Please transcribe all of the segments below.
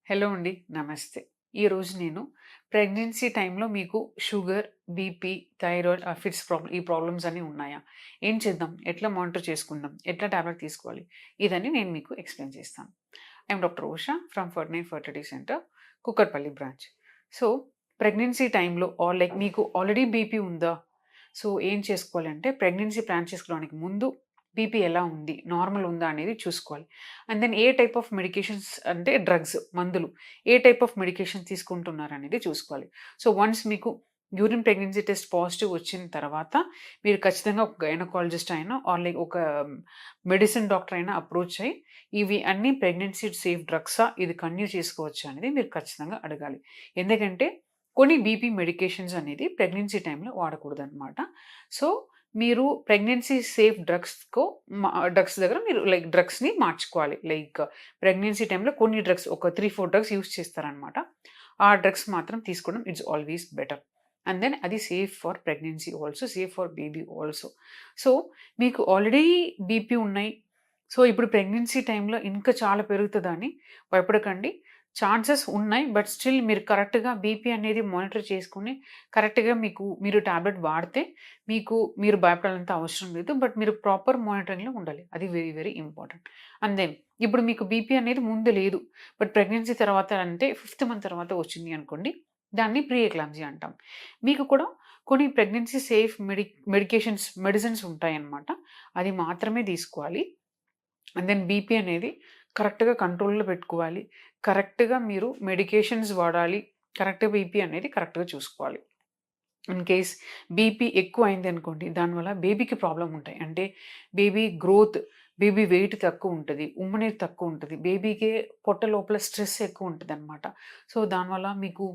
Hello అండి. నమస్తే. ఈరోజు నేను ప్రెగ్నెన్సీ టైంలో మీకు షుగర్, బీపీ, థైరాయిడ్, ఈ ప్రాబ్లమ్స్ అన్నీ ఉన్నాయా? ఏం చేద్దాం? ఎట్లా మానిటర్ చేసుకుందాం? ఎట్లా టాబ్లెట్ తీసుకోవాలి? ఇదని నేను మీకు ఎక్స్‌ప్లెయిన్ చేస్తాను. I'm doctor Usha from Ferty nine fertility centre, Kukatpally branch. So, pregnancy టైంలో మీకు ఆల్రెడీ బీపీ ఉందా? సో, ఏం చేసుకోవాలంటే ప్రెగ్నెన్సీ ప్లాన్ చేసుకోవడానికి ముందు బీపీ ఎలా ఉంది? నార్మల్ ఉందా? అనేది చూసుకోవాలి. And then a type of medications అంటే డ్రగ్స్, మందులు ఏ టైప్ ఆఫ్ మెడికేషన్ తీసుకుంటున్నారనేది చూసుకోవాలి. సో, వన్స్ మీకు యూరిన్ ప్రెగ్నెన్సీ టెస్ట్ పాజిటివ్ వచ్చిన తర్వాత మీరు ఖచ్చితంగా ఒక గైనకాలజిస్ట్ అయినా ఒక మెడిసిన్ డాక్టర్ అయినా అప్రోచ్ అయ్యి ఇవి అన్నీ ప్రెగ్నెన్సీ సేఫ్ డ్రగ్సా? ఇది కంటిన్యూ చేసుకోవచ్చా? అనేది మీరు ఖచ్చితంగా అడగాలి. ఎందుకంటే కొన్ని బీపీ మెడికేషన్స్ అనేది ప్రెగ్నెన్సీ టైంలో వాడకూడదనమాట. సో, మీరు ప్రెగ్నెన్సీ సేఫ్ డ్రగ్స్ దగ్గర మీరు డ్రగ్స్‌ని మార్చుకోవాలి. ప్రెగ్నెన్సీ టైంలో కొన్ని డ్రగ్స్ ఒక 3, 4 డ్రగ్స్ యూజ్ చేస్తారనమాట. ఆ డ్రగ్స్ మాత్రం తీసుకోవడం it's always better. And then అది safe for pregnancy also, safe for baby also. So, మీకు ఆల్రెడీ బీపీ ఉన్నాయి. సో, ఇప్పుడు ప్రెగ్నెన్సీ టైంలో ఇంకా చాలా పెరుగుతదా అని భయపడకండి. ఛాన్సెస్ ఉన్నాయి. బట్ స్టిల్ మీరు కరెక్ట్‌గా బీపీ అనేది మానిటర్ చేసుకొని కరెక్ట్‌గా మీరు టాబ్లెట్ వాడితే మీరు భయపడాల్సినంత అవసరం లేదు. బట్ మీరు ప్రాపర్ మానిటరింగ్‌లో ఉండాలి. అది very very important. And then ఇప్పుడు మీకు బీపీ అనేది ముందు లేదు. బట్ ప్రెగ్నెన్సీ తర్వాత అంటే ఫిఫ్త్ మంత్ తర్వాత వచ్చింది అనుకోండి. దాన్ని ప్రీ ఎక్లాంప్సియా అంటాం. మీకు కూడా కొన్ని ప్రెగ్నెన్సీ సేఫ్ మెడిసిన్స్ ఉంటాయన్నమాట. అది మాత్రమే తీసుకోవాలి. అండ్ దెన్ బీపీ అనేది కరెక్ట్‌గా కంట్రోల్‌లో పెట్టుకోవాలి. కరెక్ట్‌గా మీరు మెడికేషన్స్ వాడాలి. కరెక్ట్‌గా బీపీ అనేది కరెక్ట్‌గా చూసుకోవాలి. ఇన్ కేస్ బీపీ ఎక్కువయిందనుకోండి, దానివల్ల బేబీకి ప్రాబ్లమ్ ఉంటాయి. అంటే బేబీ గ్రోత్, బేబీ వెయిట్ తక్కువుంటది. ఉమ్మనీరు తక్కువుంటది. బేబీకి పొట్ట లోపల స్ట్రెస్ ఎక్కువుంటదనమాట. సో, దానివల్ల మీకు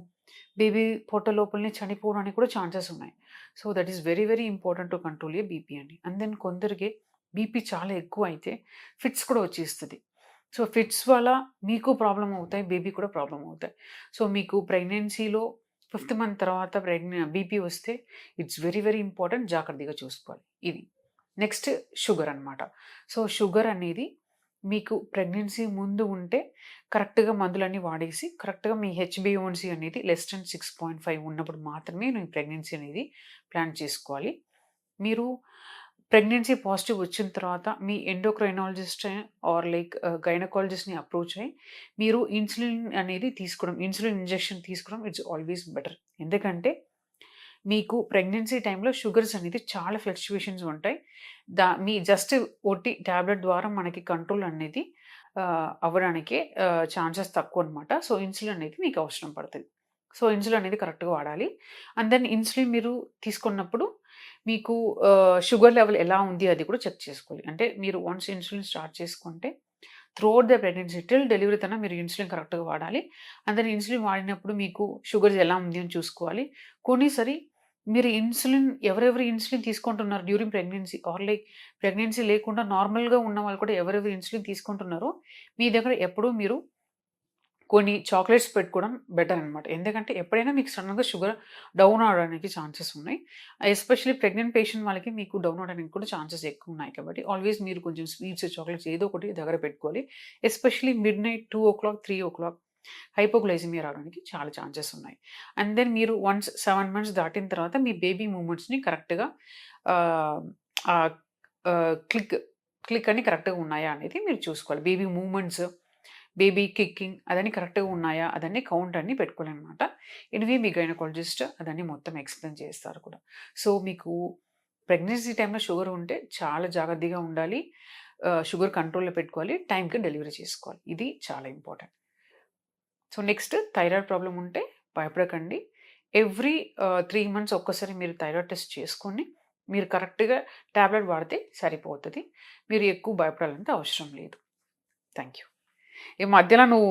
బేబీ పొట్ట లోపలనే చనిపోవడానికి కూడా ఛాన్సెస్ ఉన్నాయి. So, that is very very important to control your BP అండి. అండ్ దెన్ కొందరికి బీపీ చాలా ఎక్కువైతే ఫిట్స్ కూడా వచ్చేస్తది. సో, ఫిట్స్ వల్ల మీకు ప్రాబ్లమ్ అవుతాయి. బేబీ కూడా ప్రాబ్లమ్ అవుతాయి. సో, మీకు ప్రెగ్నెన్సీలో ఫిఫ్త్ మంత్ తర్వాత బీపీ వస్తే ఇట్స్ వెరీ వెరీ ఇంపార్టెంట్, జాగ్రత్తగా చూసుకోవాలి. ఇది. నెక్స్ట్ షుగర్ అనమాట. సో, షుగర్ అనేది మీకు ప్రెగ్నెన్సీ ముందు ఉంటే కరెక్ట్‌గా మందులన్నీ వాడేసి కరెక్ట్‌గా మీ హెచ్‌బీఏవన్సీ అనేది లెస్ దాన్ 6.5 ఉన్నప్పుడు మాత్రమే మీ ప్రెగ్నెన్సీ అనేది ప్లాన్ చేసుకోవాలి. మీరు ప్రెగ్నెన్సీ పాజిటివ్ వచ్చిన తర్వాత మీ ఎండోక్రైనాలజిస్ట్ గైనకాలజిస్ట్‌ని అప్రోచ్ అయ్యి మీరు ఇన్సులిన్ ఇంజెక్షన్ తీసుకోవడం ఇట్స్ ఆల్వేస్ బెటర్. ఎందుకంటే మీకు ప్రెగ్నెన్సీ టైంలో షుగర్స్ అనేది చాలా ఫ్లక్చుయేషన్స్ ఉంటాయి. మీ జస్ట్ ఒట్టి టాబ్లెట్ ద్వారా మనకి కంట్రోల్ అనేది అవ్వడానికి ఛాన్సెస్ తక్కువనమాట. సో, ఇన్సులిన్ అనేది మీకు అవసరం పడతది. సో, ఇన్సులిన్ అనేది కరెక్ట్‌గా వాడాలి. అండ్ దెన్ ఇన్సులిన్ మీరు తీసుకున్నప్పుడు మీకు షుగర్ లెవెల్ ఎలా ఉంది అది కూడా చెక్ చేసుకోవాలి. అంటే మీరు వన్స్ ఇన్సులిన్ స్టార్ట్ చేసుకుంటే throughout the pregnancy till delivery తన మీరు ఇన్సులిన్ కరెక్ట్‌గా వాడాలి. అండ్ దెన్ ఇన్సులిన్ వాడినప్పుడు మీకు షుగర్స్ ఎలా ఉంది అని చూసుకోవాలి. కొన్నిసారి మీరు ఎవరెవరు ఇన్సులిన్ తీసుకుంటున్నారు డ్యూరింగ్ ప్రెగ్నెన్సీ ప్రెగ్నెన్సీ లేకుండా నార్మల్‌గా ఉన్న వాళ్ళు కూడా ఎవరెవరు ఇన్సులిన్ తీసుకుంటున్నారో మీ దగ్గర ఎప్పుడూ మీరు కొన్ని చాక్లెట్స్ పెట్టుకోవడం బెటర్ అనమాట. ఎందుకంటే ఎప్పుడైనా మీకు సడెన్‌గా షుగర్ డౌన్ అవ్వడానికి ఛాన్సెస్ ఉన్నాయి. ఎస్పెషల్లీ ప్రెగ్నెంట్ పేషెంట్ వాళ్ళకి మీకు డౌన్ అవ్వడానికి కూడా ఛాన్సెస్ ఎక్కువున్నాయి కాబట్టి ఆల్వేస్ మీరు కొంచెం స్వీట్స్, చాక్లెట్స్ ఏదో ఒకటి దగ్గర పెట్టుకోవాలి. ఎస్పెషల్లీ మిడ్‌నైట్ 2:00, 3:00 హైపోగ్లైసెమియా రావడానికి చాలా ఛాన్సెస్ ఉన్నాయి. అండ్ దెన్ మీరు వన్స్ 7 మంత్స్ దాటిన తర్వాత మీ బేబీ మూవ్‌మెంట్స్‌ని కరెక్ట్‌గా ఆహ్, ఆహ్, ఆహ్, క్లిక్ అని కరెక్ట్‌గా ఉన్నాయా అనేది మీరు చూసుకోవాలి. బేబీ మూవ్‌మెంట్స్, బేబీ కిక్కింగ్ అదన్నీ కరెక్ట్‌గా ఉన్నాయా? అదన్నీ కౌంట్ అన్నీ పెట్టుకోవాలనమాట. ఎనివే మీ గైనకాలజిస్ట్ అదన్నీ మొత్తం ఎక్స్‌ప్లెయిన్ చేస్తారు కూడా. సో, మీకు ప్రెగ్నెన్సీ టైమ్‌లో షుగర్ ఉంటే చాలా జాగ్రత్తగా ఉండాలి. షుగర్ కంట్రోల్‌లో పెట్టుకోవాలి. టైంకి డెలివరీ చేసుకోవాలి. ఇది చాలా important. So, next thyroid problem ఉంటే భయపడకండి. ఎవ్రీ 3 మంత్స్ ఒక్కసారి మీరు థైరాయిడ్ టెస్ట్ చేసుకొని, మీరు కరెక్ట్‌గా టాబ్లెట్ వాడితే సరిపోతది. మీరు ఎక్కువ భయపడాల్సిన అవసరం లేదు. Thank you. ఈ మధ్యలో నువ్వు